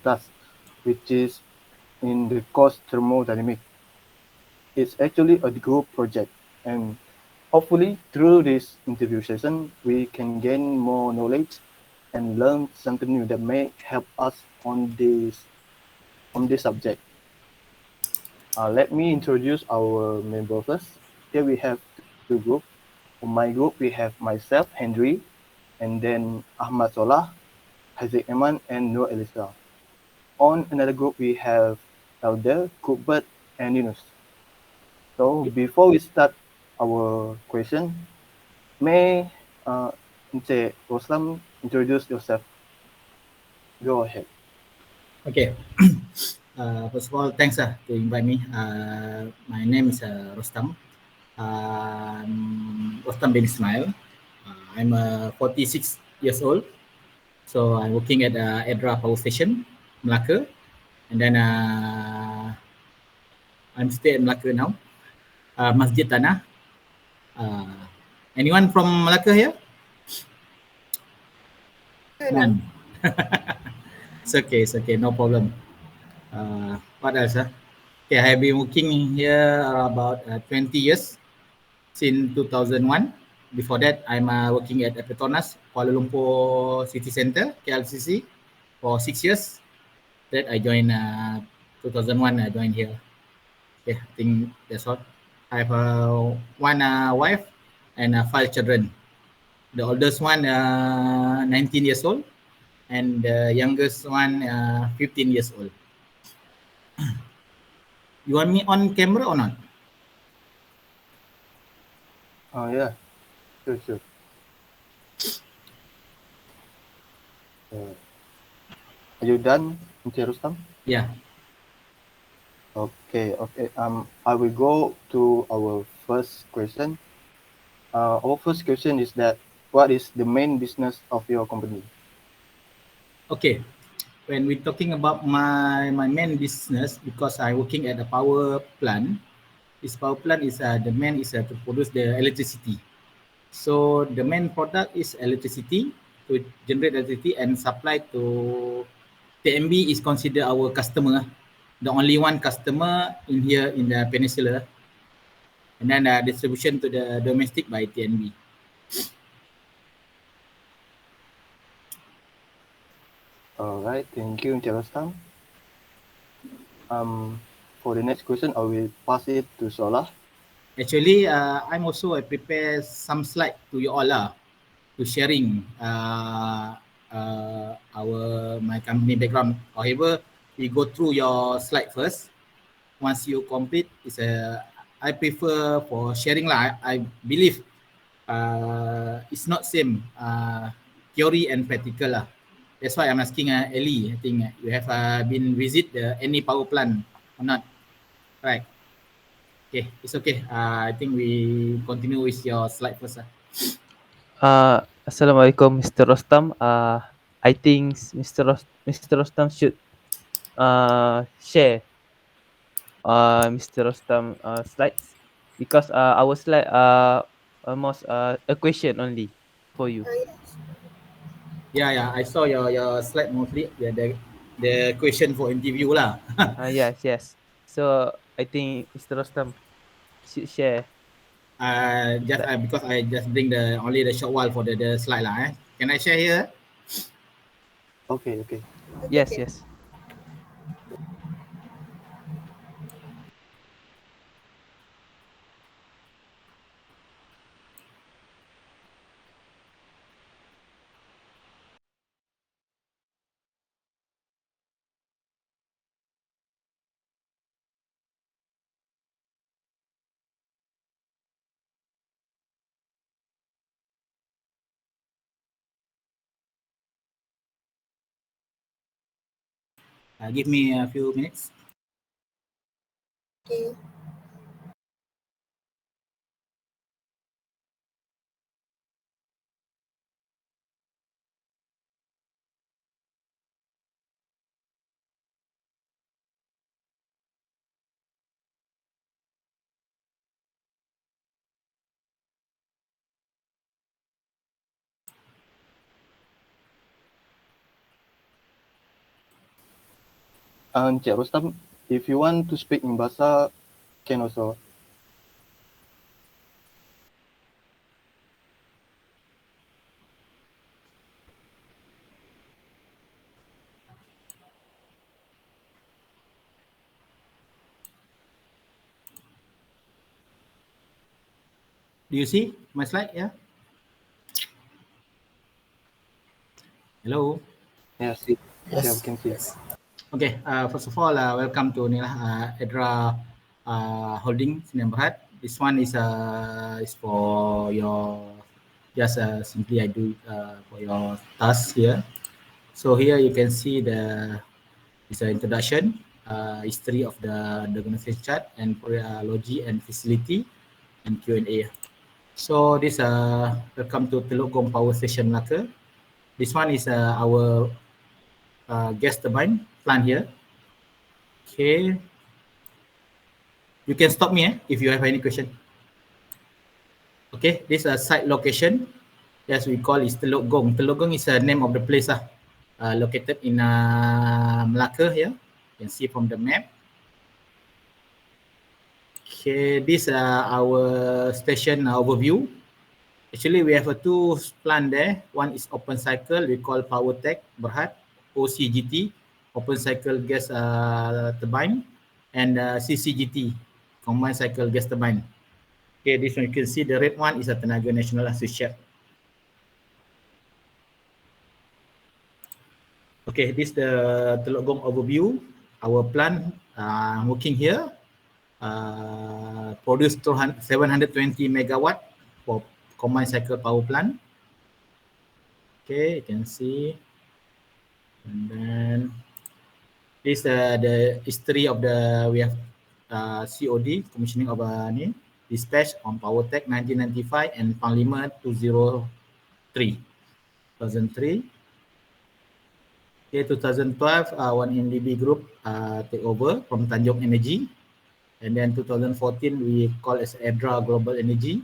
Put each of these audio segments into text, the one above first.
task, which is in the course thermodynamic. It's actually a group project, and hopefully through this interview session, we can gain more knowledge and learn something new that may help us on this subject. Let me introduce our member first. Here we have two groups. For my group, we have myself, Henry, and then Ahmad Solah, Haziq Eman, and Nur Elisa. On another group, we have Elder, Cuthbert, and Yunus. So before we start our question, may Encik Roslam introduce yourself. Go ahead. Okay. First of all, thanks to invite me. My name is Rostam. Rostam bin Ismail. I'm 46 years old. So I'm working at Edra Power Station, Melaka. And then I'm stay in Melaka now. Masjid Tanah. Uh, Anyone from Melaka here? None. It's okay, no problem. What else? Okay, I have been working here about 20 years since 2001. Before that, I'm working at Petronas, Kuala Lumpur City Centre, KLCC, for 6 years. That I joined 2001. I joined here. Okay, I think that's all. I have one wife and 5 children. The oldest one 19 years old, and the youngest one 15 years old. You want me on camera or not? Yeah, sure. Uh, are you done, Encik Rustam? Yeah. Okay. I will go to our first question. Our first question is that what is the main business of your company? Okay. When we're talking about my main business, because I'm working at a power plant, this power plant is the main is to produce the electricity. So the main product is electricity, to generate electricity and supply to TMB is considered our customer, the only one customer in here in the peninsula, and then distribution to the domestic by TNB. All right, thank you, Encik Rustam. For the next question, I will pass it to Solah. Actually, I'm also prepare some slide to you all to sharing my company background. However, we go through your slide first. Once you complete, I prefer for sharing lah. I believe it's not same theory and practical lah. That's why I'm asking Ellie. I think you have been visit any power plant or not, right? Okay, it's okay. I think we continue with your slide first. Assalamualaikum, Mr. Rostam. I think Mr. Rostam should share Mr. Rostam slides because our slide are almost a question only for you. Yeah. I saw your slide mostly. The question for interview lah. Yes. So I think Mr. Rostam should share. Just because I just bring the only the short while for the slide lah. Can I share here? Okay. Yes. Give me a few minutes. Okay. Cik Rostam, if you want to speak in Bahasa, can also. Do you see my slide? Yeah. Hello. Yes, yeah, we can see. Okay. First of all, welcome to Edra Holding Sdn Bhd. This one is for your just simply I do for your task here. So here you can see it's an introduction, history of the organization chart, and logi and facility, and Q&A. So this welcome to Teluk Gong Power Station Melaka. This one is our gas turbine plant here. Okay, you can stop me if you have any question. Okay, this site location, as we call is Teluk Gong. Teluk Gong is the name of the place located in Melaka here. You can see from the map. Okay, this our station overview. Actually, we have two plant there. One is open cycle, we call PowerTech Berhad, OCGT, open cycle gas turbine, and CCGT, combined cycle gas turbine. Okay, this one you can see the red one is a Tenaga Nasional Susyap. Okay, this is the Teluk Gong overview. Our plant working here produce 720 megawatt for combined cycle power plant. Okay, you can see. And then this the history of we have COD, commissioning of dispatch on PowerTech 1995 and Panglima 2003. Okay, 2012, one MDB group take over from Tanjung Energy. And then 2014, we call as Edra Global Energy.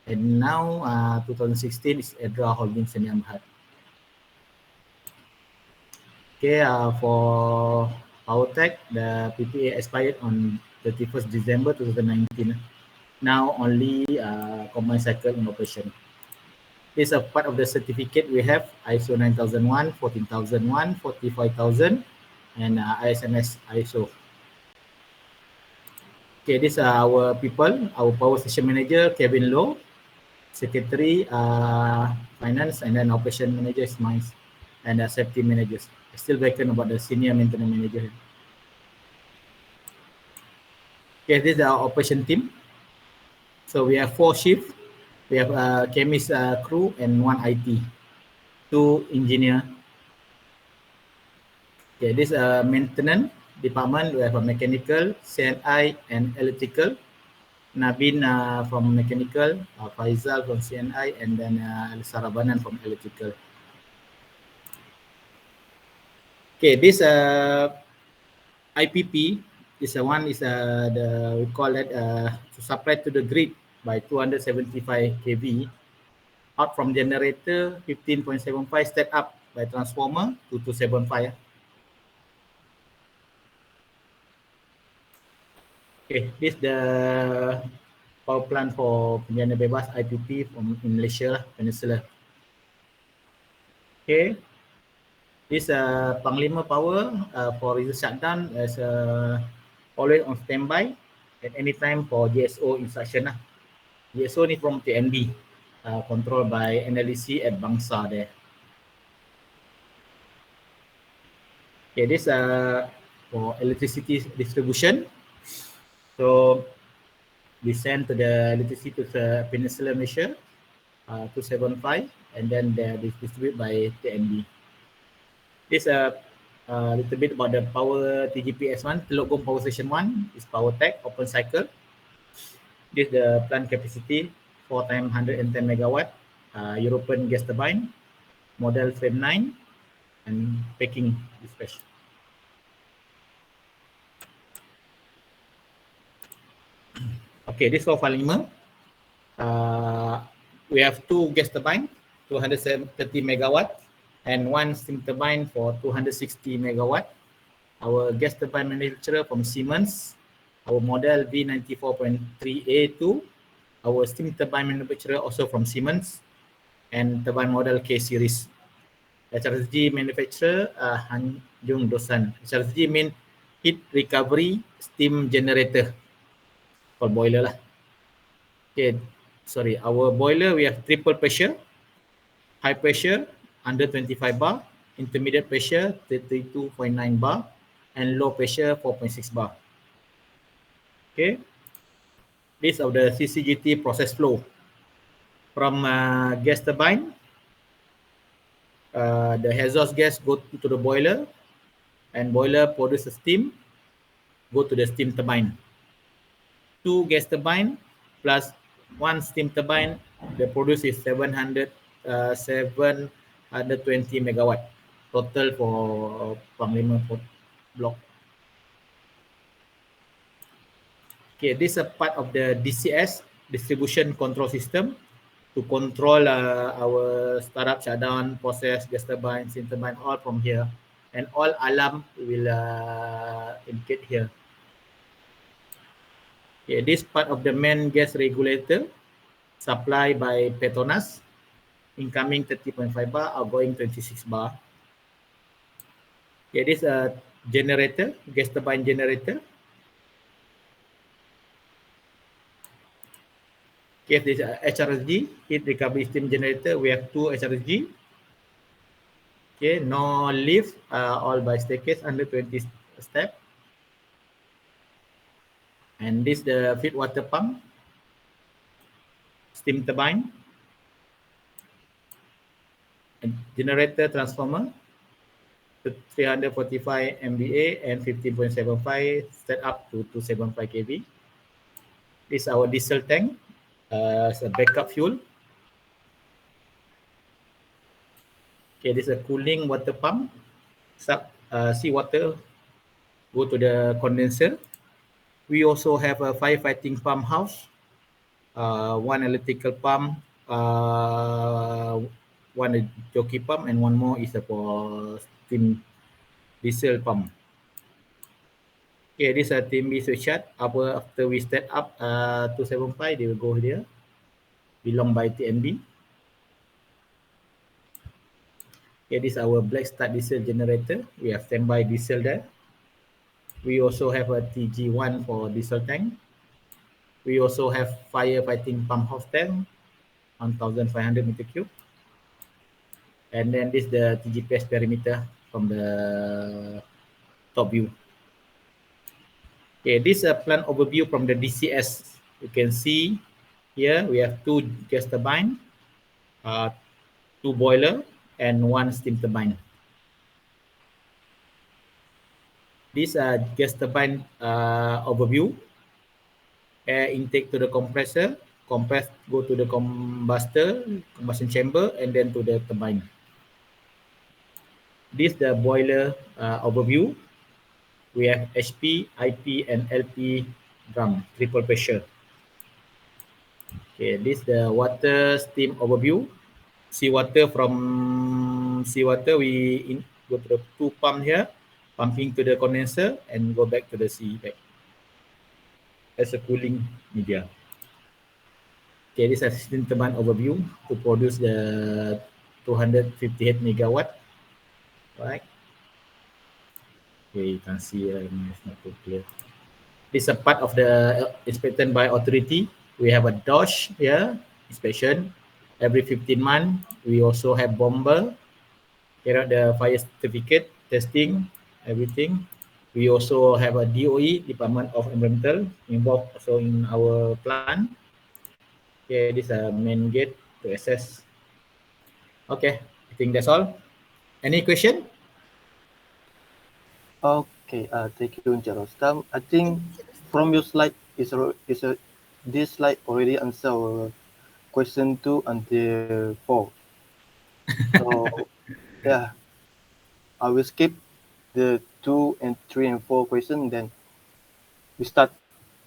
And now 2016 is Edra Holding Sdn Bhd. Okay, for PowerTech, the PPA expired on 31st December 2019. Now only combined cycle in operation. This is a part of the certificate we have, ISO 9001, 14001, 45000, and ISMS ISO. Okay, these are our people, our power station manager, Kevin Low, secretary, finance, and then operation manager is mine, and safety managers. Still vacant about the senior maintenance manager. Okay, this is our operation team. So we have 4 shifts. We have a chemist crew and 1 IT, 2 engineer. Okay, this maintenance department. We have a mechanical, CNI, and electrical. Nabin from mechanical, Faizal from CNI, and then Sarabanan from electrical. Okay, this IPP is one is we call it to supply to the grid by 275 kV out from generator 15.75 step up by transformer to 275. Okay, this the power plant for penjana bebas IPP from in Malaysia Peninsula. Okay. This Panglima power for reserve shutdown is always on standby at any time for GSO instruction. GSO ni from TNB, controlled by NLEC at Bangsa there. Okay, this for electricity distribution. So we send to the electricity to the Peninsula Malaysia 275, and then they distribute by TNB. This a little bit about the power TGPS1, Teluk Gong Power Station 1 is PowerTech, open cycle. This the plant capacity 4 times 110 megawatt, European gas turbine, model frame 9, and packing dispatch. Okay, this for Panglima. We have 2 gas turbine, 230 megawatt, and 1 steam turbine for 260 megawatt. Our gas turbine manufacturer from Siemens, our model V94.3A2, our steam turbine manufacturer also from Siemens, and turbine model K series. HRSG manufacturer Hanjung Dosan. HRSG mean heat recovery steam generator for boiler lah. Okay, sorry, our boiler we have triple pressure, high pressure under 25 bar, intermediate pressure 32.9 bar, and low pressure 4.6 bar. Okay, these are the CCGT process flow from gas turbine. The exhaust gas go to the boiler, and boiler produces steam, go to the steam turbine. 2 gas turbine plus 1 steam turbine, the produce is 720 megawatt total for Panglima block. Okay, this is a part of the DCS, distribution control system, to control our startup, shutdown, process, gas turbine, steam turbine, all from here, and all alarm will indicate here. Okay, this part of the main gas regulator supplied by Petronas, incoming 30.5 bar, outgoing 26 bar. Okay, this generator, gas turbine generator. Okay, this HRSG, heat recovery steam generator. We have 2 HRSG. Okay, no lift, all by staircase under 20 step. And this the feed water pump, steam turbine, and generator transformer, 345 MVA and 15.75 set up to 275 kV. This is our diesel tank as a backup fuel. Okay, this is a cooling water pump. Seawater go to the condenser. We also have a firefighting pump house, 1 electrical pump, 1 jockey pump, and 1 more is for steam diesel pump. Okay, this is a TMB switchyard. After we set up 275, they will go here, belong by TMB. Okay, this is our black start diesel generator. We have standby diesel there. We also have a TG1 for diesel tank. We also have firefighting pump house tank, 1,500 meter cube. And then this is the TGPS perimeter from the top view. Okay, this is a plant overview from the DCS. You can see here we have 2 gas turbine, 2 boiler, and 1 steam turbine. This gas turbine overview. Air intake to the compressor, compress go to the combustion chamber, and then to the turbine. This is the boiler overview. We have HP, IP, and LP drum, triple pressure. Okay, this is the water steam overview. Seawater, from seawater we go to the 2 pump here, pumping to the condenser and go back to the sea back as a cooling media. Okay, this is a steam turbine overview to produce the 258 megawatt. Right. Okay, you can see it's not too clear. This is a part of the inspection by authority. We have a DOSH here, inspection every 15 months. We also have bomber, carry out the fire certificate, testing, everything. We also have a DOE, Department of Environmental, involved also in our plant. Okay, this is a main gate to access. Okay, I think that's all. Any question? Okay, thank you, Encik Rostam. I think from your slide this slide already answer our question 2 until 4. So yeah, I will skip the 2 and 3 and 4 question. Then we start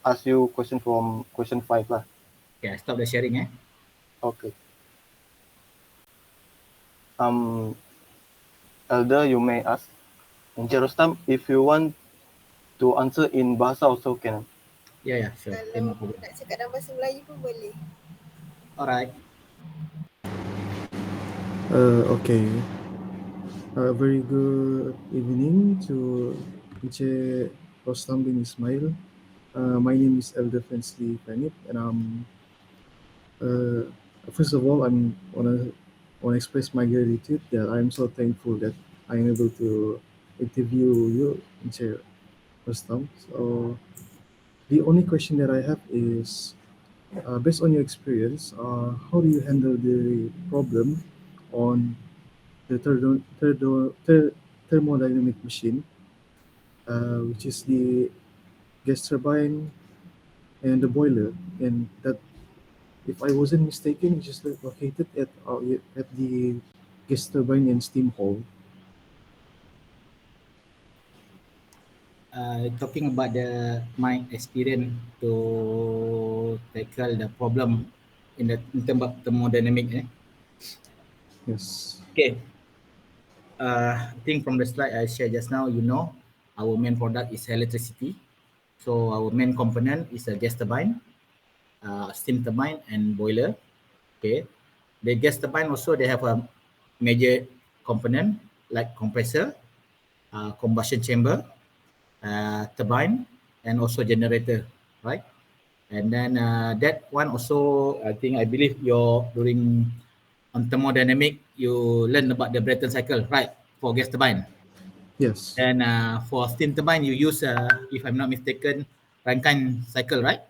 ask you question from question 5 lah. Okay, stop the sharing. Okay. Elder, you may ask Encik Rostam, if you want to answer in bahasa also can. Yeah, sure. Kalau No problem. nak cakap dalam bahasa Melayu pun boleh. Alright. Okay. Very good evening to Encik Rostam bin Ismail. My name is Elder Fensly Fanip, and first of all, I'm wanna express my gratitude that I'm so thankful that I'm able to interview you, Encik Rostam. So the only question that I have is, based on your experience, how do you handle the problem on the thermodynamic machine, which is the gas turbine and the boiler, and that, if I wasn't mistaken, it's just located at the gas turbine and steam hall. Talking about my experience to tackle the problem in terms of thermodynamic. Yes. Okay. I think from the slide I shared just now, our main product is electricity. So our main component is a gas turbine, steam turbine, and boiler. Okay. The gas turbine also, they have a major component like compressor, combustion chamber, turbine, and also generator, right? And then that one also, I believe during on thermodynamic, you learn about the Brayton cycle, right? For gas turbine. Yes. And for steam turbine, you use, if I'm not mistaken, Rankine cycle, right?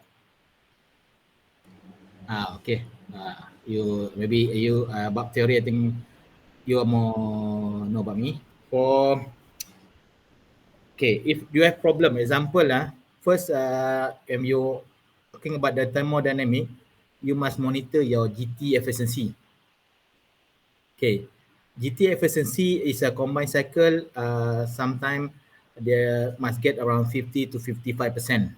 Okay. You about theory, I think you are more know about me. If you have problem, example first, when you talking about the thermodynamic, you must monitor your GT efficiency. Okay, GT efficiency is a combined cycle. Sometimes they must get around 50 to 55%.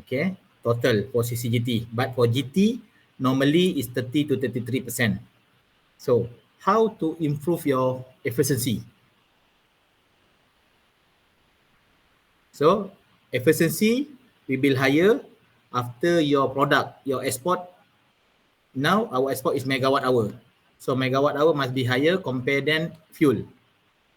Okay, total for CCGT. But for GT, normally is 30 to 33%. So how to improve your efficiency? So efficiency will be higher after your product, your export. Now our export is megawatt hour. So megawatt hour must be higher compared than fuel.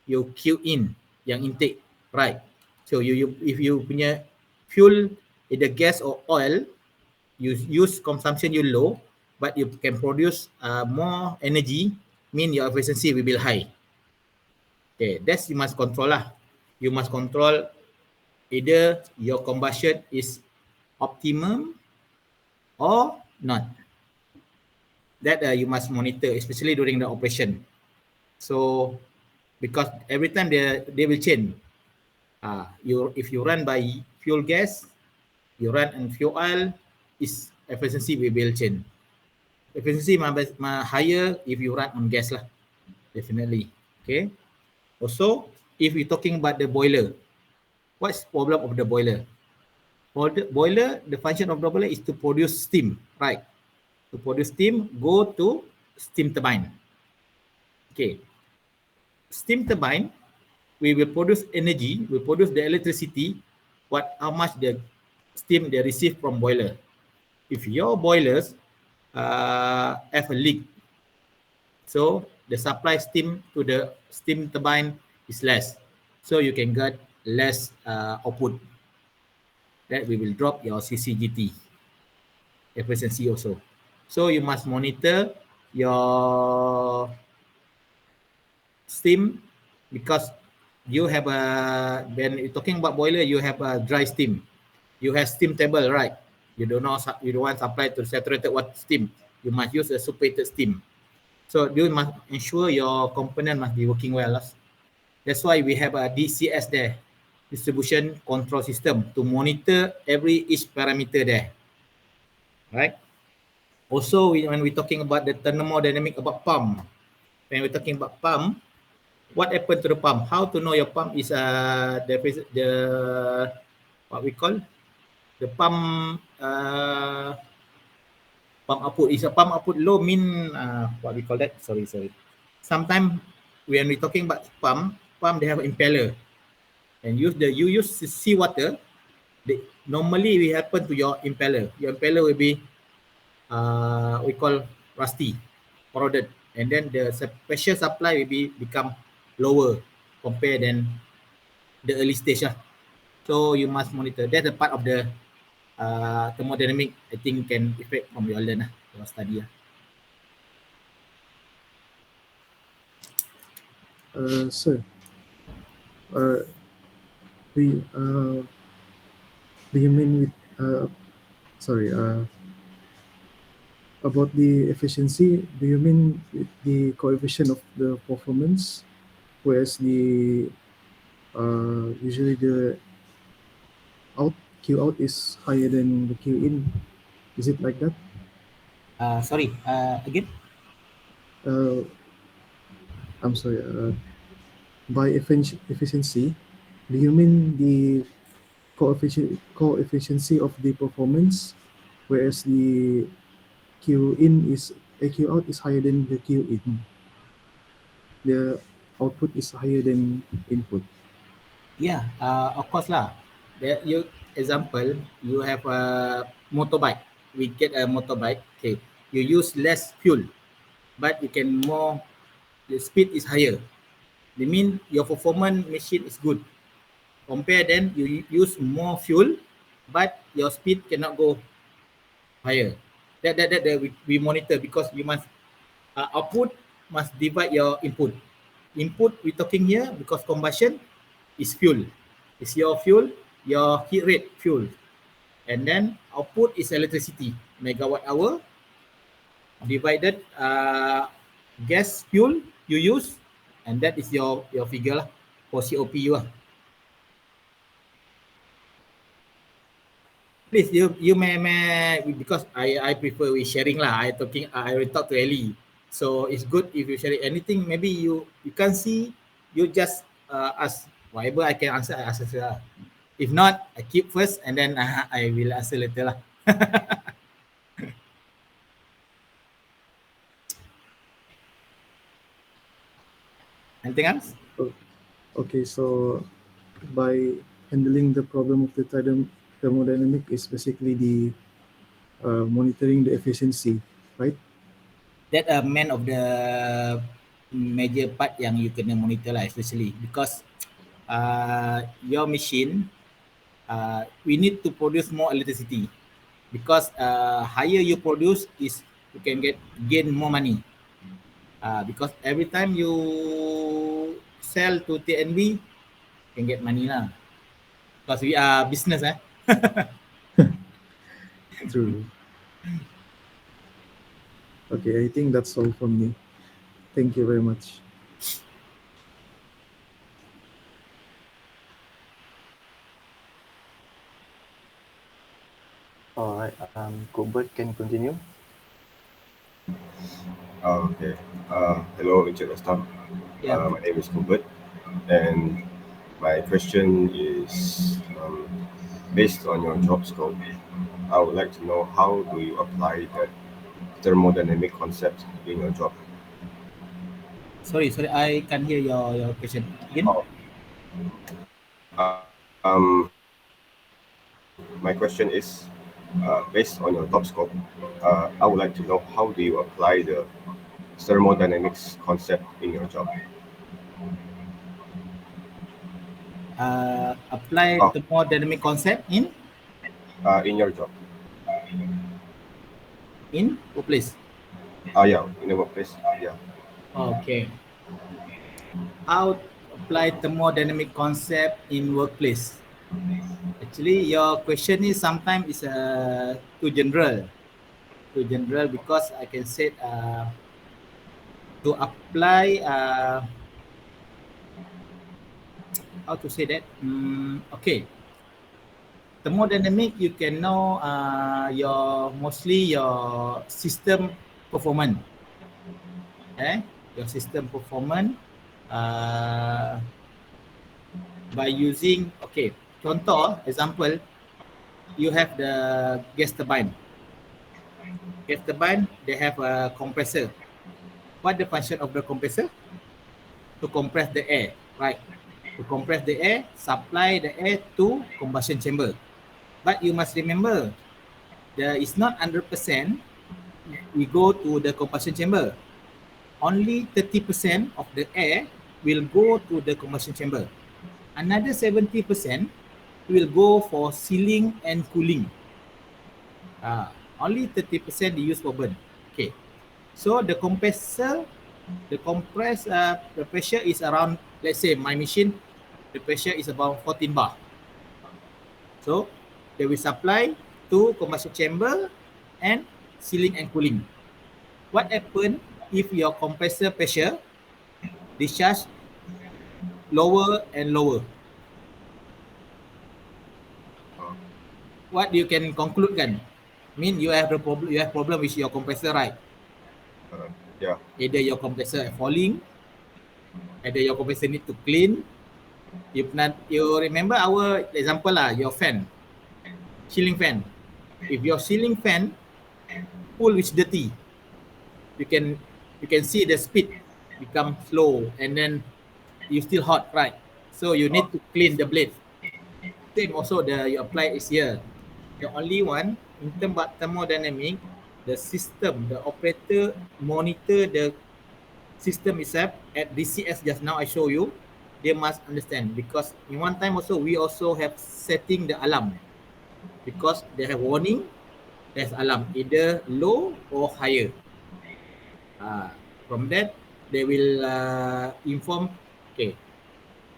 You queue in yang intake, right? So you if you punya fuel, either gas or oil, you use consumption you low, but you can produce more energy, mean your efficiency will be high. Okay, that's you must control lah. You must control either your combustion is optimum or not. That you must monitor, especially during the operation. So because every time they will change. If you run by fuel gas, you run on fuel oil, is efficiency will change. Efficiency higher if you run on gas lah, definitely. Okay. Also, if we're talking about the boiler, what's the problem of the boiler? For the boiler, the function of the boiler is to produce steam, right? To produce steam, go to steam turbine. Okay. Steam turbine, we will produce energy, we produce the electricity, how much the steam they receive from boiler. If your boilers have a leak, so the supply steam to the steam turbine is less, so you can get less output. That we will drop your CCGT efficiency also. So you must monitor your steam, because you have when you're talking about boiler, you have a dry steam, you have steam table, right? You don't want supply to saturated water steam, you must use a superheated steam. So you must ensure your component must be working well. That's why we have a DCS there, distribution control system, to monitor each parameter there, right? Also, when we're talking about the thermodynamic about pump, when we're talking about pump, what happened to the pump? How to know your pump is the what we call the pump pump output is a pump output low, mean what we call that? Sorry. Sometimes when we're talking about pump, pump they have impeller, and you use seawater. Normally we happen to your impeller. Your impeller will be we call rusty, corroded, and then the pressure supply will become lower compared than the early stage. So you must monitor. That's a part of the thermodynamic. I think can effect from your learn your study. Sir, do you, do you mean with sorry about the efficiency? Do you mean with the coefficient of the performance, whereas the usually the Q out is higher than the Q in? Is it like that? Sorry, again. I'm sorry. By efficiency, do you mean the coefficiency of the performance, whereas the Q in is Q out is higher than the Q in? The output is higher than input. Yeah, of course lah. You example, you have a motorbike. We get a motorbike. Okay, you use less fuel, but you can more. The speed is higher. They mean your performance machine is good. Compare then you use more fuel, but your speed cannot go higher. That we monitor because you must output must divide your input. Input we talking here because combustion is fuel. It's your fuel, your heat rate fuel. And then output is electricity, megawatt hour divided gas fuel you use, and that is your figure lah for COPU lah. Please, you may because I prefer we sharing lah. I will talk to Ellie. So it's good if you share anything. Maybe you can't see, you just ask whatever I can answer. I answer lah. If not, I keep first and then I will answer later lah. Anything else? Okay, so by handling the problem of the thermodynamic is basically the monitoring the efficiency, right? That main of the major part yang you kena monitor lah, especially because your machine we need to produce more electricity because higher you produce is you can gain more money because every time you sell to TNB can get money lah because we are business True. Okay, I think that's all from me. Thank you very much. All right. Colbert, can you continue? Okay. Hello, Encik Rostam. Yeah. My name is Colbert, and my question is based on your job scope. I would like to know how do you apply that thermodynamic concept in your job? Sorry, I can't hear your question again. My question is, based on your job scope, I would like to know how do you apply the thermodynamics concept in your job? Apply thermodynamic concept in your job. In workplace. Yeah, in the workplace. Yeah. Okay. How apply thermodynamic concept in workplace? Actually, your question is sometimes is too general. Too general because I can say to apply how to say that? Okay. Thermodynamic, you can know mostly your system performance. Your system performance by using, okay, contoh, example, you have the gas turbine. Gas turbine, they have a compressor. What the function of the compressor? To compress the air. right? To compress the air, supply the air to combustion chamber. But you must remember, it's not 100% we go to the combustion chamber. Only 30% of the air will go to the combustion chamber. Another 70% will go for sealing and cooling. Only 30% they use for burn. Okay. So the compressor, the pressure is around, let's say my machine, the pressure is about 14 bar. So they will supply to combustion chamber and sealing and cooling. What happens if your compressor pressure discharge lower and lower? What you can conclude kan? Mean you have problem with your compressor, right? Yeah. Either your compressor falling, either your compressor need to clean. You remember our example lah, your fan, ceiling fan. If your ceiling fan full with dirty, you can see the speed become slow and then you still hot, right? So you need to clean the blade. Same also you apply is here. The only one in terms of thermodynamic, the system, the operator monitor the system itself at DCS just now I show you. They must understand because in one time also we also have setting the alarm because they have warning. There's alarm either low or higher. From that they will inform. Okay,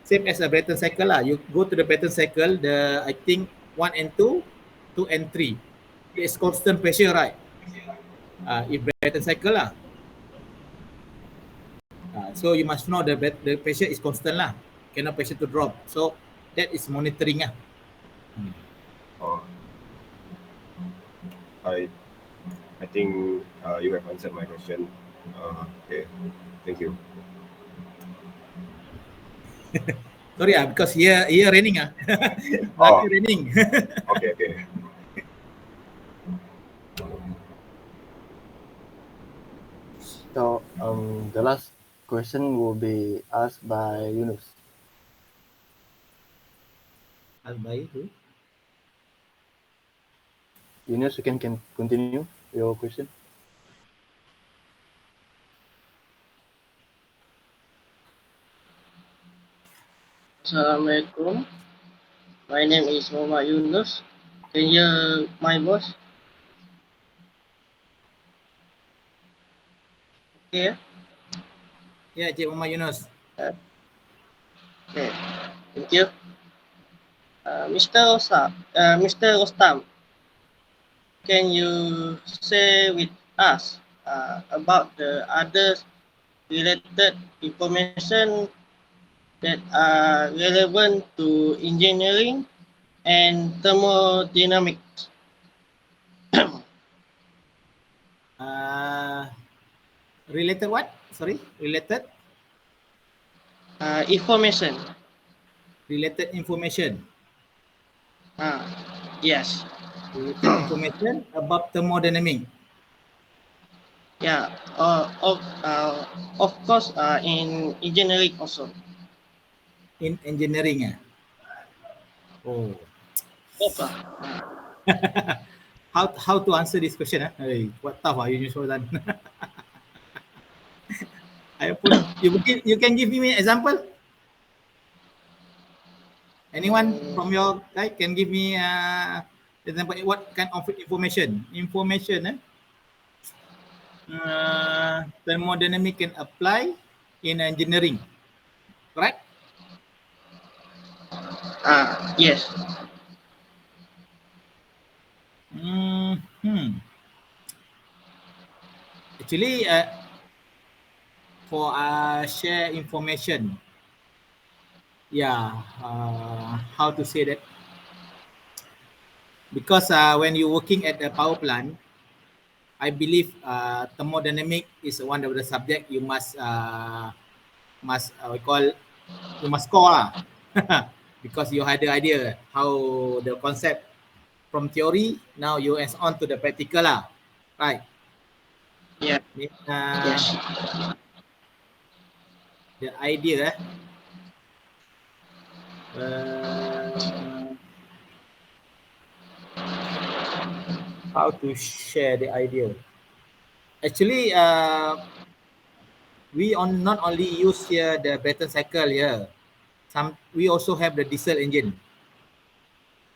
same as a Brayton cycle lah. You go to the Brayton cycle, I think 1 and 2, 2 and 3. There's constant pressure, right? If Brayton cycle lah. So you must know the pressure is constant lah. Cannot pressure to drop. So that is monitoring lah. I think you have answered my question. Okay, thank you. Sorry because here raining raining. Okay. So the last question will be asked by Yunus. Asked by who? Yunus, you can continue your question. Assalamualaikum. My name is Muhammad Yunus. Can you hear my voice? Okay. Yeah, Cik Muhammad Yunus. Okay. Thank you. Mr. Rostam, can you share with us about the other related information that are relevant to engineering and thermodynamics? Related what? Sorry, related? Information. Related information. Yes. Related information about thermodynamics. Yeah. Of course, in engineering also. In engineering, Oh. How to answer this question? Hey, what tough are you done? You can give me an example. Anyone from your side can give me example? What kind of information? Thermodynamic can apply in engineering, correct? Yes. Actually, for share information, how to say that? Because when you're working at a power plant, I believe thermodynamic is one of the subject you must score lah. Because you had the idea how the concept from theory now you as on to the practical lah, right? Yeah. Yes. The idea How to share the idea? Actually, we not only use here the Brayton cycle here. We also have the diesel engine.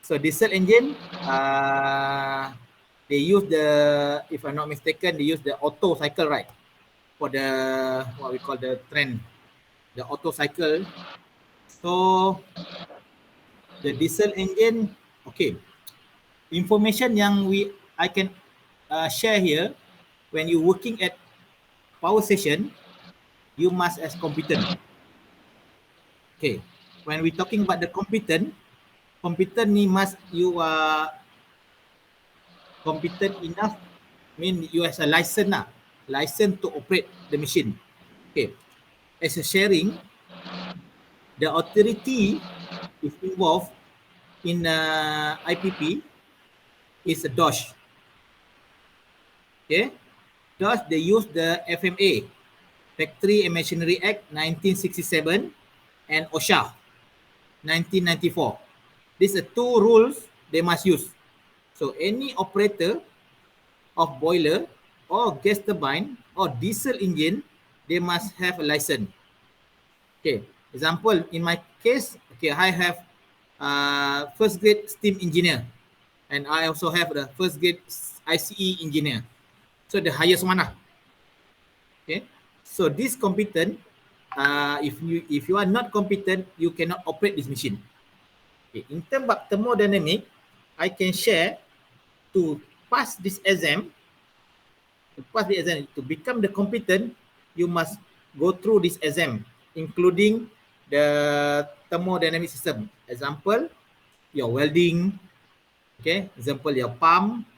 So diesel engine, they use if I'm not mistaken, they use the auto cycle, right? For the what we call the trend, the auto cycle. So the diesel engine, okay. Information yang I can share here, when you working at power station, you must as competent. Okay, when we talking about the competent ni you are competent enough, mean you has a license to operate the machine. Okay, as a sharing, the authority is involved in IPP is a DOSH. Okay, DOSH, they use the FMA, Factory and Machinery Act 1967, and OSHA 1994. These are two rules they must use. So any operator of boiler or gas turbine or diesel engine, they must have a license. Okay, example, in my case, okay, I have first grade steam engineer, and I also have the first grade ICE engineer. So the highest one. Okay, so this competent, if you are not competent, you cannot operate this machine. Okay, in terms of thermodynamic, I can share to pass this exam. To become the competent, you must go through this exam, including the thermodynamic system. Example, your welding, okay, example, your pump,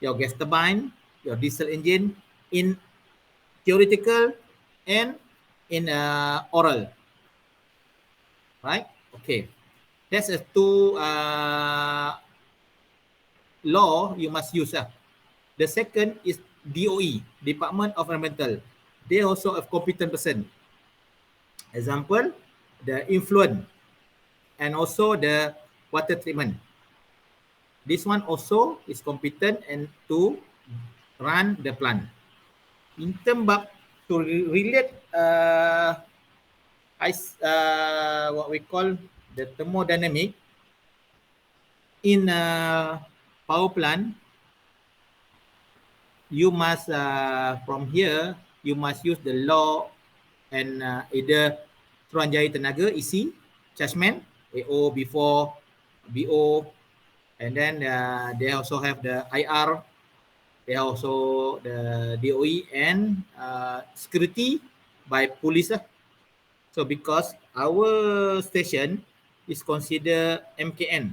your gas turbine, your diesel engine, in theoretical and in oral, right? Okay, that's a two law you must use. The second is DOE, Department of Environmental. They also a competent person. Example, the influent and also the water treatment. This one also is competent and to run the plant. In terms of to relate what we call the thermodynamic in power plant, you must from here you must use the law and either Suruhanjaya Tenaga EC judgment AO before BO, and then they also have the IR, they also the DOE and security by police. So because our station is considered MKN,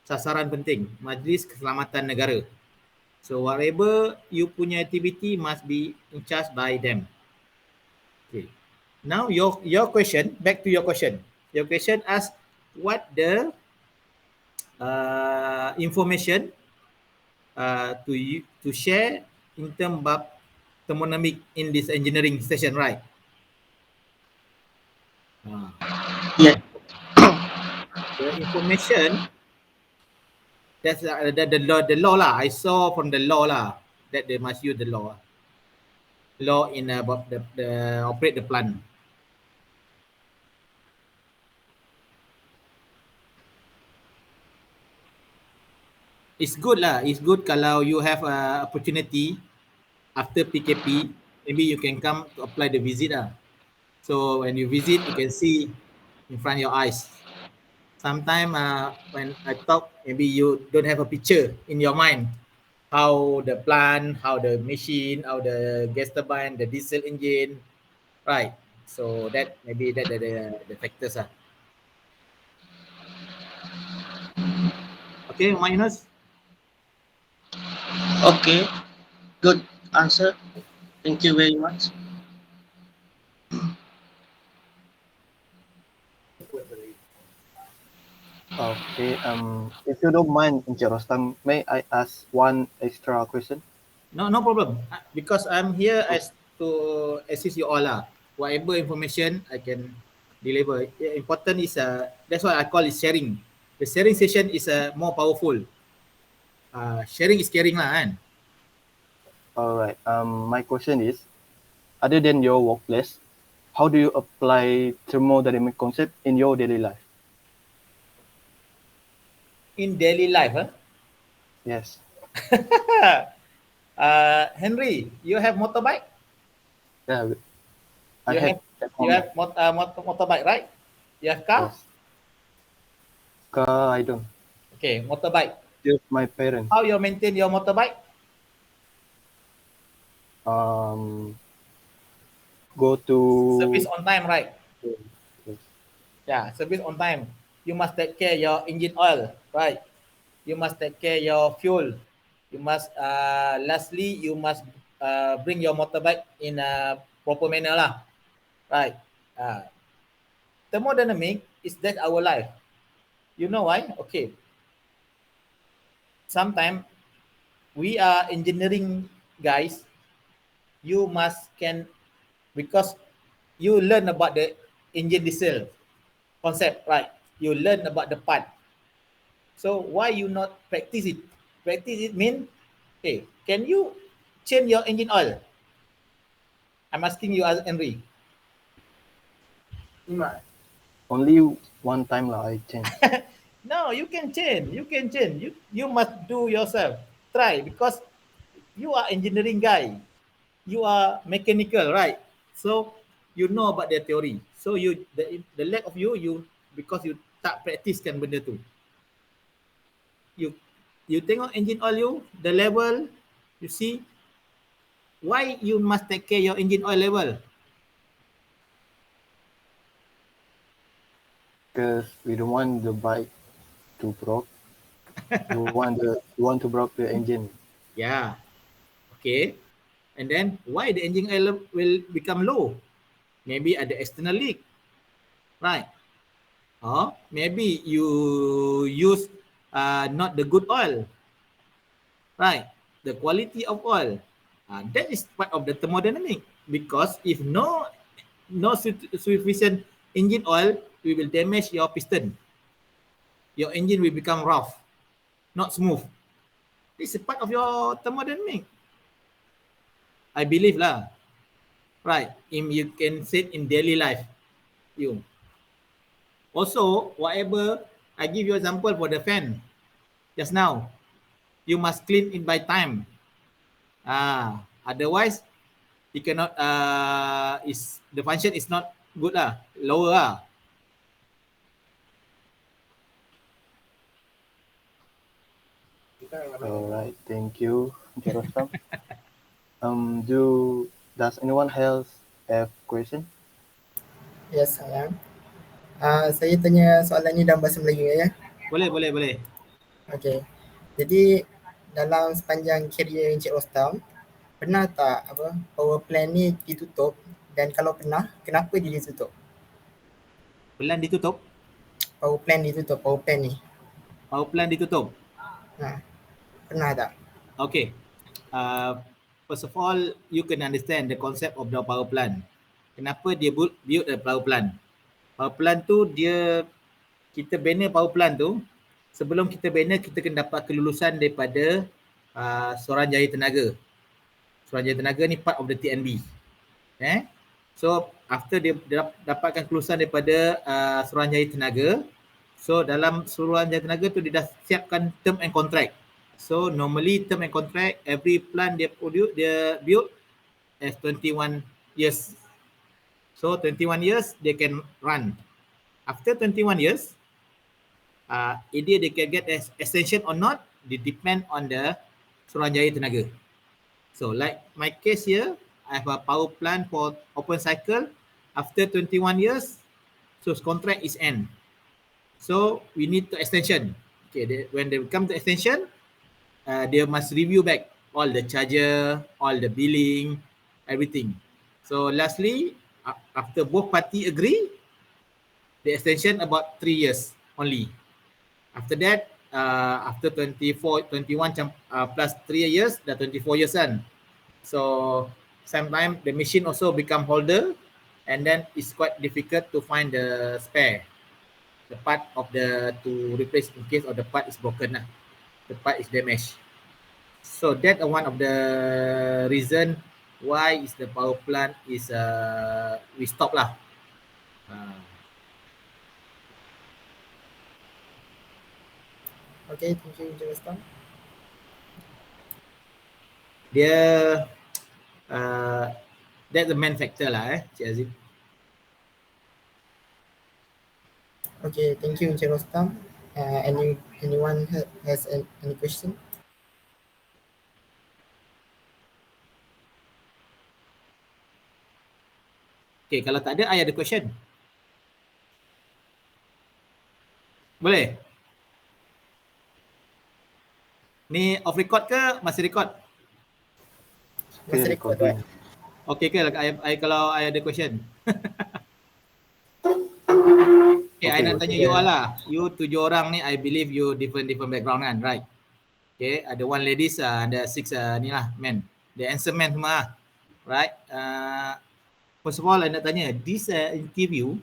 sasaran penting, Majlis Keselamatan Negara. So whatever you punya activity must be in charge by them. Okay. Now your question, back to your question. Your question asks what the information to share in terms of thermodynamic in this engineering station, right? Yeah. The information, that's the law lah. I saw from the law lah that they must use the law in about the operate the plant. It's good lah. It's good kalau you have opportunity after PKP, maybe you can come to apply the visit lah. So when you visit, you can see in front of your eyes. Sometimes when I talk, maybe you don't have a picture in your mind how the plant, how the machine, how the gas turbine, the diesel engine, right? So that maybe that the factors are. Okay, Yunus. Okay, good answer. Thank you very much. Okay. If you don't mind, Encik Rostam, may I ask one extra question? No problem. Because I'm here as to assist you all lah. Whatever information I can deliver. Important is that's why I call it sharing. The sharing session is more powerful. Sharing is caring lah kan. All right. My question is, other than your workplace, how do you apply thermodynamic concept in your daily life? In daily life, Yes. Henry, you have motorbike? Yeah. I You have at home. motorbike, right? You have car? Yes. Car, I don't. Okay, motorbike. Just my parents. How you maintain your motorbike? Go to Service on time, right? Yes. Yeah, service on time. You must take care your engine oil, right? You must take care your fuel. You must lastly you must bring your motorbike in a proper manner lah, right? Thermodynamic is that our life. You know why? Okay. Sometimes we are engineering guys. You must can because you learn about the engine diesel concept, right? You learn about the part. So why you not practice it? Practice it mean, hey, can you change your engine oil? I'm asking you as Henry. Only one time lah I change. No, you can change. You can change. You must do yourself. Try because you are engineering guy. You are mechanical, right? So you know about the theory. So you the lack of you because you tak practice kan benda tu. You tengok engine oil you, the level, you see why you must take care your engine oil level. Because we don't want the bike to broke. You want to broke the engine. Yeah. Okay. And then why the engine oil will become low? Maybe ada external leak. Right. Or maybe you use not the good oil. Right. The quality of oil. That is part of the thermodynamic because if no sufficient engine oil, we will damage your piston. Your engine will become rough, not smooth. This is part of your thermodynamic. I believe lah. Right. You can say in daily life. You. Also, whatever, I give you example for the fan. Just now, you must clean it by time. Otherwise, you cannot, the function is not good lah, lower lah. All right, thank you, Rostam. Does anyone else have question? Yes, sayang. Saya tanya soalan ni dalam bahasa Melayu ya. Boleh. Okey. Jadi dalam sepanjang kerjaya Encik Rostam, pernah tak power plant ni ditutup, dan kalau pernah, kenapa dia ditutup? Pelan ditutup? Power plant ni. Power plant ditutup? Pernah tak? Okay. First of all, you can understand the concept of the power plant. Kenapa dia build a power plant? Power plant tu kita bina power plant tu, sebelum kita bina kita kena dapat kelulusan daripada Suruhanjaya Tenaga. Suruhanjaya Tenaga ni part of the TNB. So after dia dapatkan kelulusan daripada Suruhanjaya Tenaga, so dalam Suruhanjaya Tenaga tu dia dah siapkan term and contract. So normally term and contract, every plant dia build as 21 years. So 21 years they can run. After 21 years, either they can get extension or not, it depend on the Suruhanjaya Tenaga. So like my case here, I have a power plant for open cycle. After 21 years, so contract is end. So we need to extension. Okay, when they come to extension, they must review back all the charger, all the billing, everything. So lastly, after both party agree, the extension about 3 years only. After that, after 21 plus 3 years, dah 24 years kan. So sometimes the machine also become older and then it's quite difficult to find the spare, the part of the to replace in case of the part is broken lah. The part is damaged. So that one of the reason why is the power plant is we stop lah. Okay, thank you Encik Rostam. Dia that's the main factor lah Cik Aziz. Okay, thank you Encik Rostam. Anyone has any question? Okay, kalau tak ada, I ada question. Boleh? Ni off record ke masih record? Masih record tu. Okay ke kalau I ada question? Okay, I nak tanya you all lah. You 7 orang ni, I believe you different background kan, right? Okay, ada 1 ladies, ada 6 ni lah, men. The handsome men semua lah. Right? First of all, I nak tanya, this interview,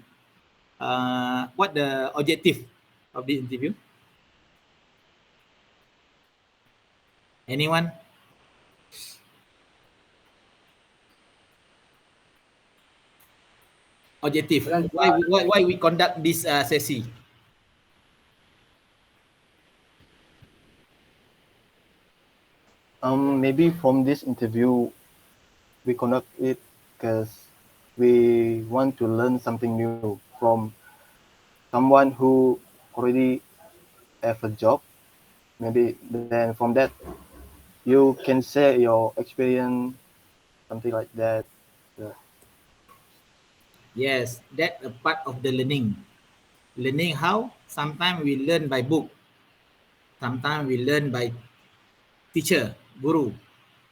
what the objective of the interview? Anyone? Objective. Why we conduct this sesi? Maybe from this interview, we conduct it because we want to learn something new from someone who already have a job. Maybe then from that, you can share your experience, something like that. Yeah. Yes, that's a part of the learning. Learning how? Sometimes we learn by book. Sometimes we learn by teacher, guru.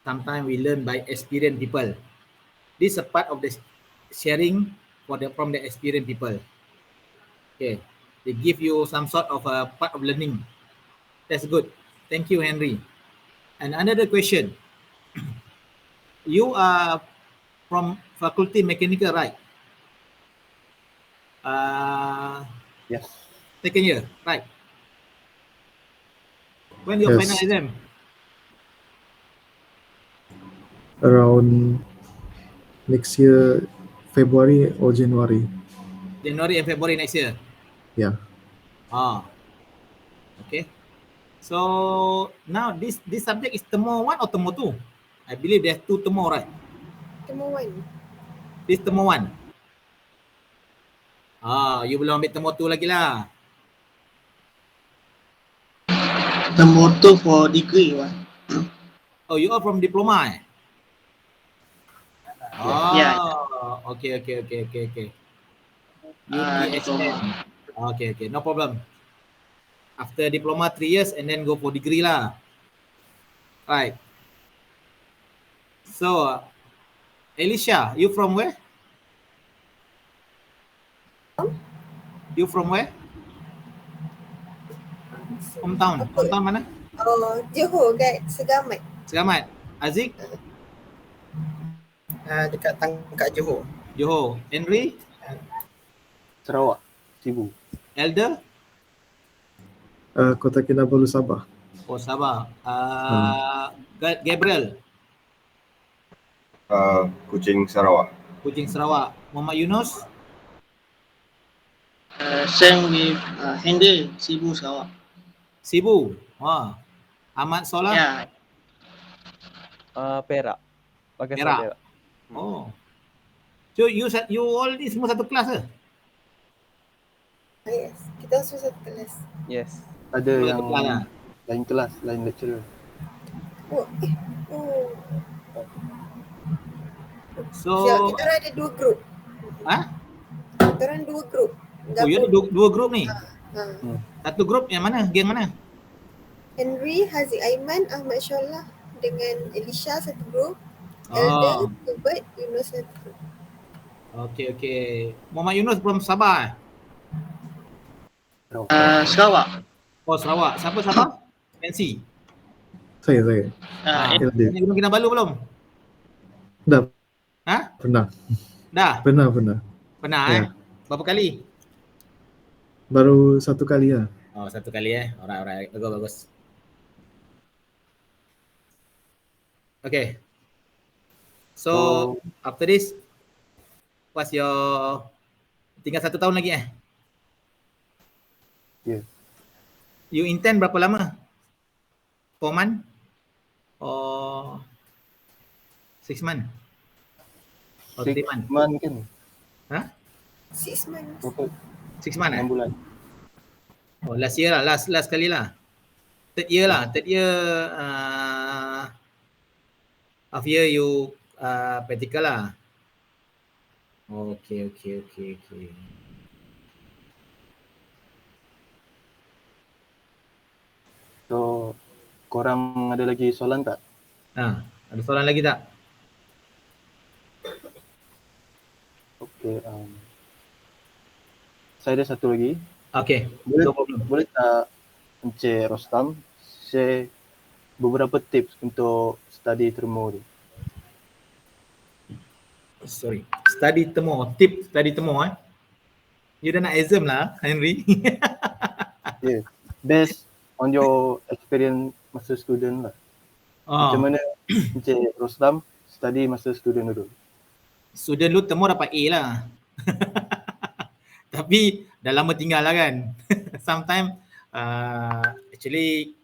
Sometimes we learn by experienced people. This is a part of the sharing from the experienced people. Okay, they give you some sort of a part of learning. That's good. Thank you, Henry. And another question. You are from Faculty Mechanical, right? Yes. Second year, right? When your Yes. final exam? Around next year, February or January. January and February next year. Yeah. Okay. So now this subject is Termo 1 or Termo 2? I believe there's 2 Termo, right? Termo 1. This Termo 1. You belum ambil Termo 2 lagi lah. Termo 2 for degree one. Oh, you are from diploma eh? Yeah. Okay. Diploma. Okay, no problem. After diploma 3 years and then go for degree lah. Right. So, Elisha, you from where? You from where? Hometown mana? Oh, Johor kat Segamat. Selamat. Aziz? Dekat Tangkak Johor. Johor. Henry? Sarawak, Sibu. Elder? Kota Kinabalu, Sabah. Oh, Sabah. Gabriel? Kuching, Sarawak. Kuching, Sarawak. Muhammad Yunus? Same with Henry, Sibu, Sarawak. Sibu. Ahmad Solah? Yeah. Perak. Pakai Perak. Perak. Oh. So you all ni semua satu kelas ke? Yes, kita semua satu kelas. Yes. Ada Satu yang kelas lah. lain kelas, lain lecturer. Oh. So, Siap, kita orang ada 2 grup. Kita orang 2 grup. you ada dua grup ni. Ha. Satu grup yang mana? Geng mana? Henry, Haziq Aiman, Ahmad Syallah dengan Elisha satu grup. Elder, Hubert, Yunus satu grup. Okay. Muhammad Yunus from Sabah. Sarawak. Oh, Sarawak. Siapa Sabah? Nancy. Saya. Gunung Kinabalu belum? Dah Ha? pernah. Dah? Pernah. Pernah Ya. Berapa kali? Baru 1 kali lah. Oh, 1 kali Alright. Bagus. Okay. So, after this, what's your... Tinggal 1 tahun lagi Yes. You intern berapa lama? 4 month? Or 6 month? Or 3 month? 6 month kan? 6 months. 6 month 6 bulan. Oh, last year lah. Last kali lah. Third year half year you practical lah. Okay. So, korang ada lagi soalan tak? Ada soalan lagi tak? Okay. Saya ada satu lagi. Okay. Boleh tak Encik Rostam share beberapa tips untuk study termo tu? Sorry. Study termo You dah nak exam lah, Henry. Yeah. Based on your experience masa student lah. Macam mana Encik Rostam study masa student dulu? Student lu termo dapat A lah. Tapi dah lama tinggal lah kan. Sometimes actually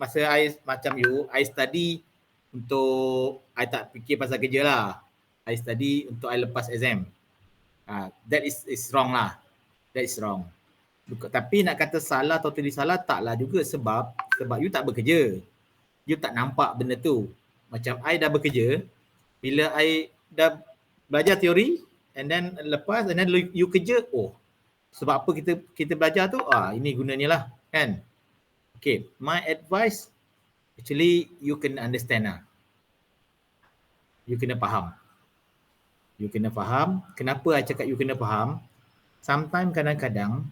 masa I macam you, I study untuk I tak fikir pasal kerja lah. I study untuk I lepas exam. That is wrong lah. That is wrong. Tapi nak kata salah atau tidak salah taklah juga sebab you tak bekerja. You tak nampak benda tu. Macam I dah bekerja, bila I dah belajar teori and then lepas and then you kerja, sebab apa kita belajar tu? Ini gunanya lah kan. Okay, my advice actually you kena understand lah. You kena faham. Kenapa I cakap you kena faham? Sometimes kadang-kadang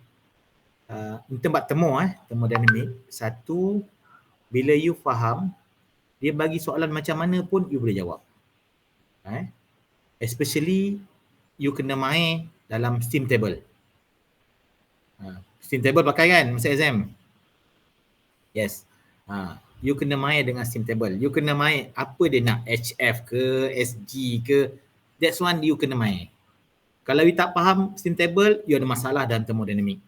in tempat thermodynamic, satu, bila you faham, dia bagi soalan macam mana pun you boleh jawab. Especially you kena main dalam steam table. Steam table pakai kan masa exam? Yes. You kena main dengan steam table. You kena main apa dia nak, HF ke, SG ke, that's one you kena main. Kalau you tak faham steam table, you ada masalah dalam thermodynamic.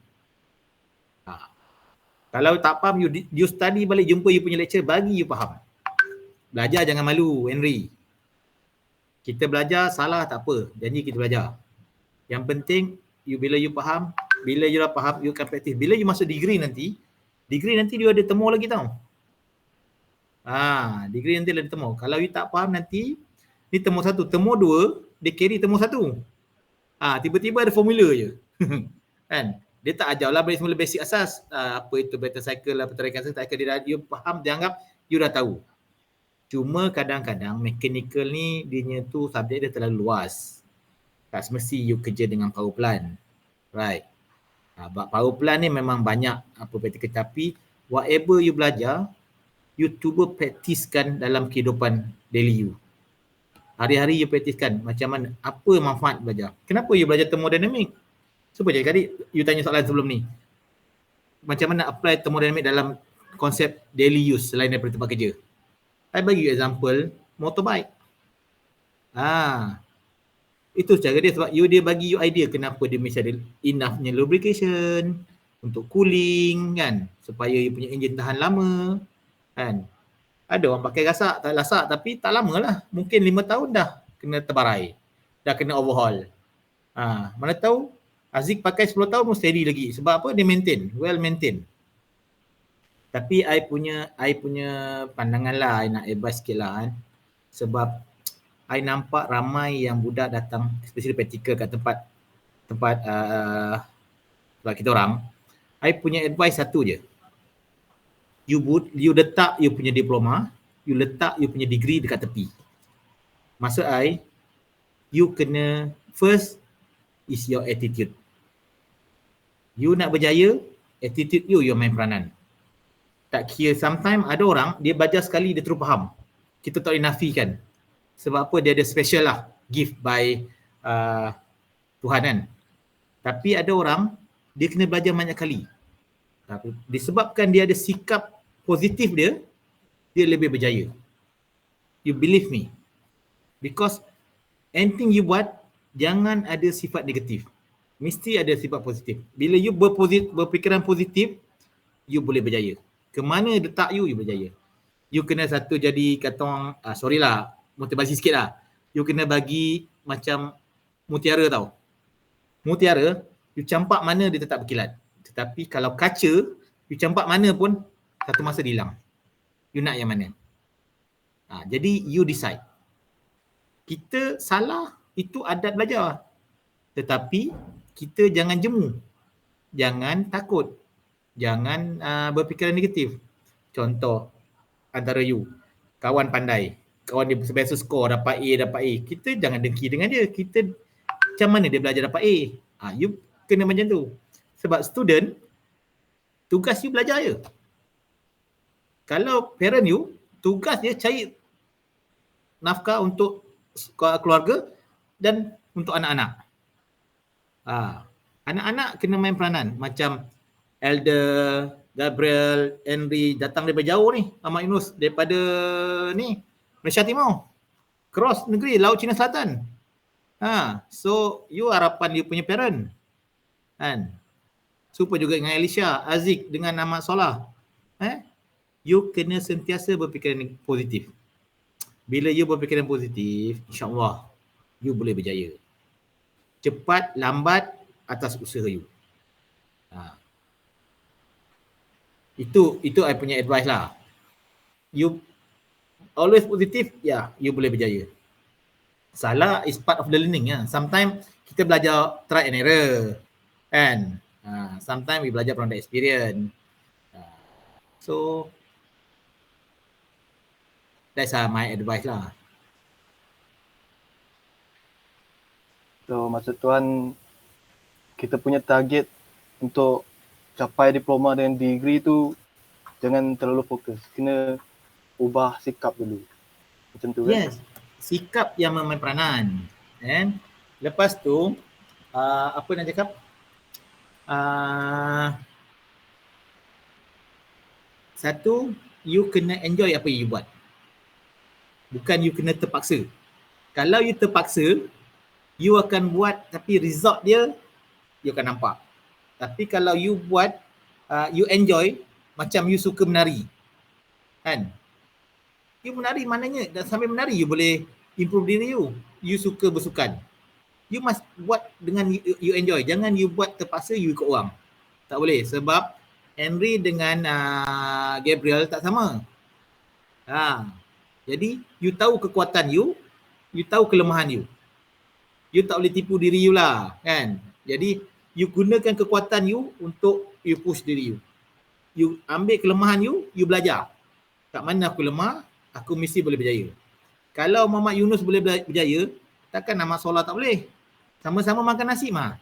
Kalau tak faham, you study balik, jumpa you punya lecture, bagi you faham. Belajar jangan malu, Henry. Kita belajar salah tak apa, janji kita belajar. Yang penting, bila you faham, bila you dah faham, you akan praktis. Bila you masuk degree nanti you ada temu lagi tau. Degree nanti ada temu. Kalau you tak faham nanti, ni temu 1, temu 2, dia carry temu 1. Tiba-tiba ada formula je. Kan? Dia tak ajar lah balik semula basic asas. Apa itu Bethe cycle, apa tarikan cycle, you faham, dia anggap you dah tahu. Cuma kadang-kadang mechanical ni dia tu subjek dia terlalu luas. Tak semesti you kerja dengan power plant. Right. Power plant ni memang banyak praktikal, tapi whatever you belajar, you cuba praktiskan dalam kehidupan daily you. Hari-hari you praktiskan macam mana, apa manfaat belajar. Kenapa you belajar thermodynamic? Cuba je adik, you tanya soalan sebelum ni. Macam mana apply thermodynamic dalam konsep daily use selain daripada tempat kerja? I bagi you example, motorbike. Itu cara dia, sebab dia bagi you idea kenapa dia mesti ada enoughnya lubrication untuk cooling kan, supaya you punya enjin tahan lama kan. Ada orang pakai tak lasak tapi tak lama lah, mungkin 5 tahun dah kena terbarai, dah kena overhaul. Mana tahu Aziz pakai 10 tahun pun steady lagi. Sebab apa? Dia well maintain. Tapi I punya pandangan lah, I nak advice sikit lah kan. Sebab I nampak ramai yang budak datang, especially practical kat tempat sebab kita orang. I punya advice satu je. You letak you punya diploma, you letak you punya degree dekat tepi. Maksud I, you kena first is your attitude. You nak berjaya, attitude you main peranan. Tak kira, sometimes ada orang, dia belajar sekali, dia terus faham. Kita tak boleh nafikan. Sebab apa? Dia ada special lah, gift by Tuhan kan. Tapi ada orang dia kena belajar banyak kali. Tapi disebabkan dia ada sikap positif dia lebih berjaya. You believe me. Because anything you buat, jangan ada sifat negatif. Mesti ada sifat positif. Bila you berfikiran positif, you boleh berjaya. Ke mana letak you berjaya. You kena satu jadi kata orang, sorry lah, motivasi sikit lah. You kena bagi macam mutiara tau. Mutiara, you campak mana dia tetap berkilat. Tetapi kalau kaca, you campak mana pun, satu masa dia hilang. You nak yang mana? Jadi you decide. Kita salah, itu adat belajar. Tetapi kita jangan jemu. Jangan takut. Jangan berfikiran negatif. Contoh, antara you, kawan pandai. Kawan dia biasa skor, dapat A. Kita jangan dengki dengan dia. Kita macam mana dia belajar dapat A. You kena macam tu. Sebab student, tugas you belajar je. Kalau parent you, tugas dia cari nafkah untuk keluarga dan untuk anak-anak. Anak-anak kena main peranan. Macam Elder, Gabriel, Henry datang daripada jauh ni. Ahmad Yunus daripada ni, Malaysia Timur. Cross negeri, Laut Cina Selatan. So, you harapan you punya parent. Kan? Super juga dengan Elisha, Aziz dengan Ahmad Solah. You kena sentiasa berfikiran positif. Bila you berfikiran positif, insyaAllah you boleh berjaya. Cepat, lambat atas usaha you. Itu I punya advice lah. You always positif, you boleh berjaya. Salah is part of the learning. Sometimes kita belajar try and error. Kan? Sometimes we belajar from the experience. So, that's my advice lah. So, maksud Tuan, kita punya target untuk capai diploma dan degree tu jangan terlalu fokus. Kena ubah sikap dulu. Macam tu kan? Yes. Sikap yang memain peranan. And lepas tu, apa nak cakap? Satu, you kena enjoy apa yang you buat. Bukan you kena terpaksa. Kalau you terpaksa, you akan buat tapi result dia, you akan nampak. Tapi kalau you buat, you enjoy, macam you suka menari. Kan? You menari maknanya, dan sambil menari you boleh improve diri you. You suka bersukan. You must buat dengan you enjoy. Jangan you buat terpaksa you ikut orang. Tak boleh. Sebab Henry dengan Gabriel tak sama. Jadi, you tahu kekuatan you tahu kelemahan you. You tak boleh tipu diri you lah, kan? Jadi, you gunakan kekuatan you untuk you push diri you. You ambil kelemahan you belajar. Kat mana aku lemah, aku mesti boleh berjaya. Kalau Muhammad Yunus boleh berjaya, takkan Ahmad Solah tak boleh. Sama-sama makan nasi mah.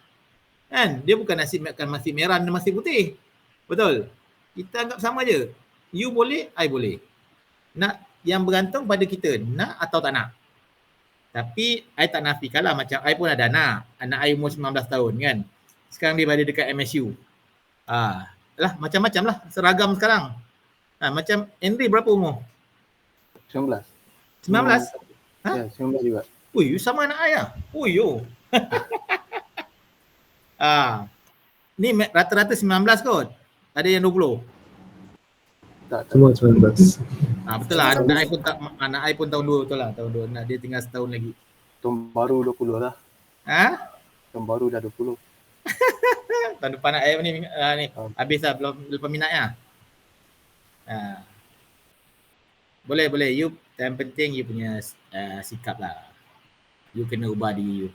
Kan? Dia bukan makan nasi merah dan nasi putih. Betul? Kita anggap sama je. You boleh, I boleh. Yang bergantung pada kita, nak atau tak nak. Tapi I tak nafikan lah, macam I pun ada anak. Anak I umur 19 tahun kan. Sekarang dia berada dekat MSU. Macam-macam lah, seragam sekarang. Macam Henry berapa umur? 19. 19? Ya, 19 juga. Ui, you sama anak I lah. Ui, yo. Ni rata-rata 19 kot. Ada yang 20. Tak. Semua 19. Betul lah, anak I pun tahun 2 betul lah, tahun 2. Nak dia tinggal setahun lagi. Tahun baru 20 lah. Tahun baru dah 20. Tahun depan nak ni habis lah, belum minatnya. Boleh. You yang penting you punya sikap lah. You kena ubah diri you.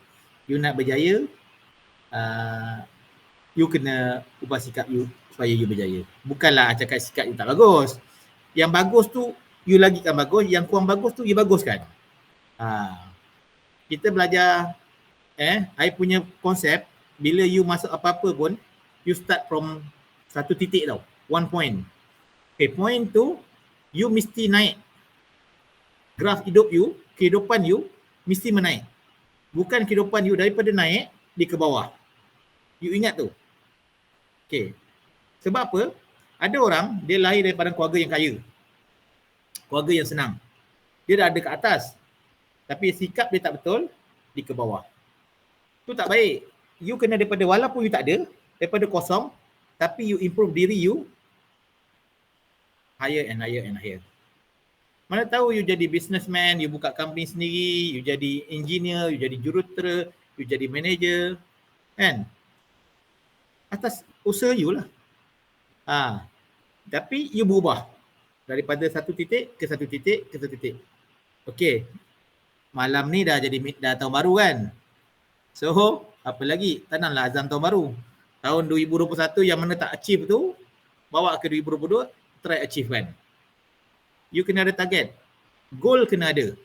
You nak berjaya, you kena ubah sikap you supaya you berjaya. Bukanlah cakap sikap you tak bagus. Yang bagus tu you lagikan bagus, yang kurang bagus tu you baguskan. Kita belajar I punya konsep, bila you masuk apa-apa pun, you start from satu titik tau, 1 point. Point tu you mesti naik. Graf hidup you, kehidupan you mesti menaik. Bukan kehidupan you daripada naik di ke bawah. You ingat tu. Okay. Sebab apa? Ada orang dia lahir daripada keluarga yang kaya. Keluarga yang senang. Dia dah ada ke atas. Tapi sikap dia tak betul di ke bawah. Tu tak baik. You kena daripada walaupun you tak ada, daripada kosong, tapi you improve diri you higher and higher and higher. Mana tahu you jadi businessman, you buka company sendiri, you jadi engineer, you jadi jurutera, you jadi manager, kan? Atas usaha you lah. Tapi you berubah daripada satu titik ke satu titik ke satu titik. Okay, malam ni dah tahun baru kan? So, apa lagi? Tanamlah azam tahun baru. Tahun 2021 yang mana tak achieve tu, bawa ke 2022, try achieve kan? You kena ada target. Goal kena ada.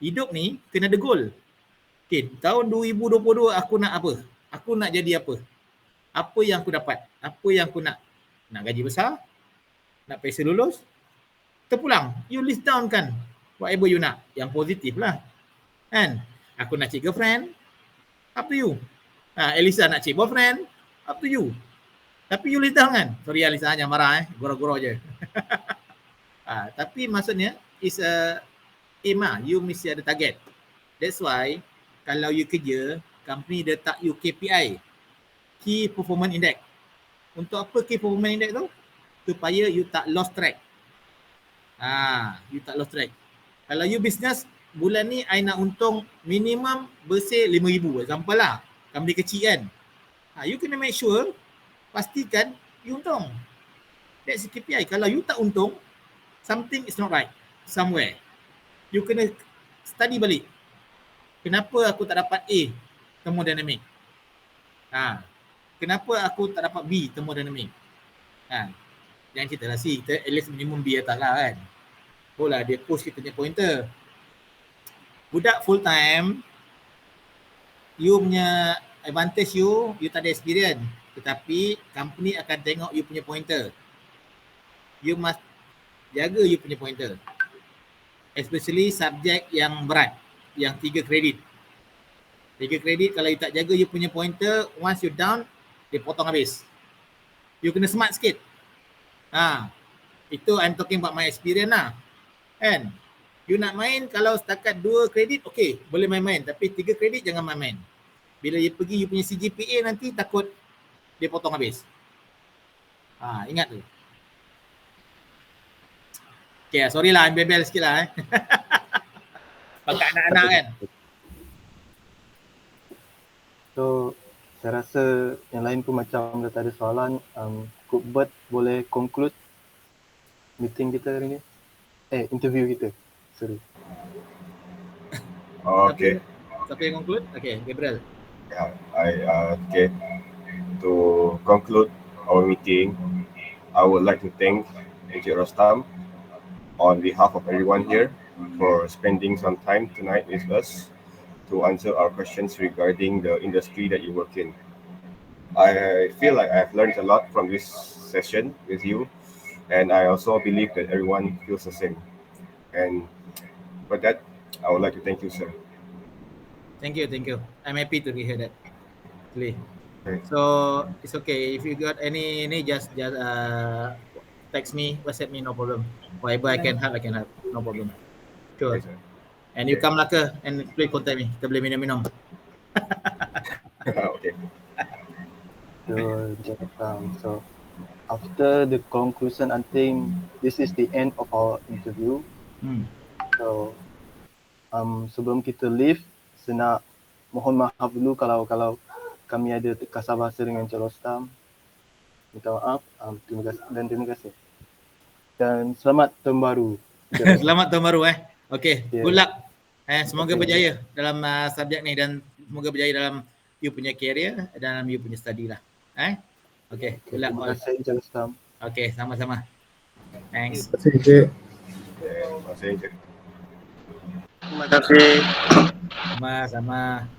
Hidup ni kena ada goal. Okay, tahun 2022 aku nak apa? Aku nak jadi apa? Apa yang aku dapat? Apa yang aku nak? Nak gaji besar? Nak payah lulus? Terpulang. You list down kan? Whatever you nak. Yang positif lah. Kan? Aku nak cik girlfriend? Up to you. Elisa nak cik boyfriend? Up to you. Tapi you list down kan? Sorry Elisa, jangan marah Goro-goro je. Tapi maksudnya is a aim lah. You mesti ada target. That's why kalau you kerja, company dia letak you KPI, Key Performance Index. Untuk apa Key Performance Index tu? Supaya you tak lost track. You tak lost track. Kalau you business, bulan ni I nak untung minimum bersih 5,000. Example lah. Company kecil kan. You kena make sure, pastikan you untung. That's KPI. Kalau you tak untung, something is not right somewhere. You kena study balik. Kenapa aku tak dapat A thermodynamic? Kenapa aku tak dapat B thermodynamic? Jangan cerita lah C, kita at least minimum B atas lah kan. Boleh dia push kita punya pointer. Budak full time, you punya advantage you tak ada experience. Tetapi company akan tengok you punya pointer. You must jaga you punya pointer. Especially subjek yang berat, yang 3 kredit. 3 kredit kalau you tak jaga you punya pointer, once you down, dia potong habis. You kena smart sikit. Itu I'm talking about my experience lah. Kan? You nak main kalau setakat 2 kredit, okay, boleh main-main. Tapi 3 kredit jangan main-main. Bila you pergi you punya CGPA nanti takut dia potong habis. Ingat tu. Okay, sorry lah, I'm bebel sikit lah. Pakai anak-anak kan. So, saya rasa yang lain pun macam dah tak ada soalan. Cuthbert boleh conclude meeting kita hari ni? Interview kita. Sorry. Okay. Siapa yang conclude? Okay, Gabriel. Okay. To conclude our meeting, I would like to thank Encik Rostam on behalf of everyone here for spending some time tonight with us to answer our questions regarding the industry that you work in. I feel like I've learned a lot from this session with you, and I also believe that everyone feels the same. And for that, I would like to thank you, sir. Thank you. I'm happy to hear that. Really. Okay. So it's okay. If you got any just text me, WhatsApp me, no problem. Whatever I can help, no problem. Sure. Okay, sir. And you come Melaka and please contact me. Kita boleh minum-minum. Okay. So after the conclusion, I think this is the end of our interview. So sebelum kita leave, saya nak mohon maaf dulu kalau kami ada kasar bahasa dengan Encik Rostam. Minta maaf. Terima kasih. Dan selamat tahun baru. Selamat tahun baru Okay, Yeah. good luck. Semoga berjaya dalam subjek ni dan semoga berjaya dalam you punya career, dalam you punya study lah. Okay, good luck. Terima kasih Encik Rostam. Okay, sama-sama. Thanks. Terima kasih, Encik. Terima kasih, Encik. Terima kasih. Sama-sama.